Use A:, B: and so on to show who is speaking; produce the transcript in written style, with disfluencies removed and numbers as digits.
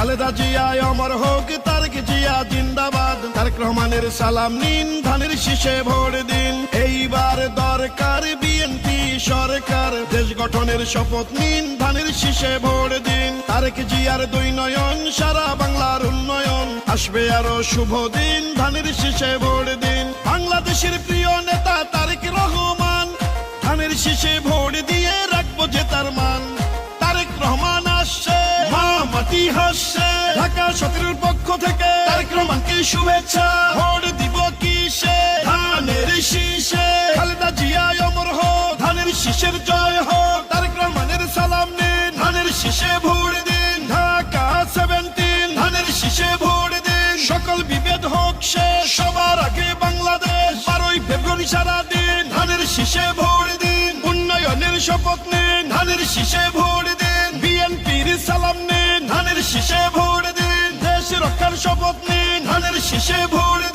A: খালেদা জিয়া অমর হোক, তারেক জিয়া জিন্দাবাদ। তারেক রহমানের সালাম নিন, ধানের শীষে ভোট দিন। এইবার দরকার বিএনপি সরকার, দেশ গঠনের শপথ নিন, ধানের শীষে ভোট দিন। তারেক জিয়ার দুই নয়ন, সারা বাংলার উন্নয়ন, আসবে আরো শুভ দিন, ধানের শীষে ভোট দিন। বাংলাদেশের প্রিয় নেতা তারেক রহমান, ধানের শীষে ভোট দিয়ে রাখবো যে তার মান। তারেক রহমান আসছে, মা মাটি হাসছে, ঢাকা সতেরোর পক্ষ থেকে তারেক রহমানকে শুভেচ্ছা। ভোট দিব কিসে? ধানের শীষে। খালেদা জিয়া অমর হোক, ধানের শীষের জয় হোক। তারেক রহমানের সালাম নিন, ধানের শীষে ভোট দিন। ঢাকা 17, ধানের শীষে ভোট দিন। সকল বিভেদ হোক শেষ, সবার আগে বাংলাদেশ। 12ই ফেব্রুয়ারি সারা দিন, ধানের শীষে ভোট দিন। উন্নয়নের শপথ নিন, ধানের শীষে ভোট দিন। বিএনপির সালাম নিন, ধানের শীষে ভোট দিন। দেশ রক্ষার শপথ নিন, ধানের শীষে ভোট দিন।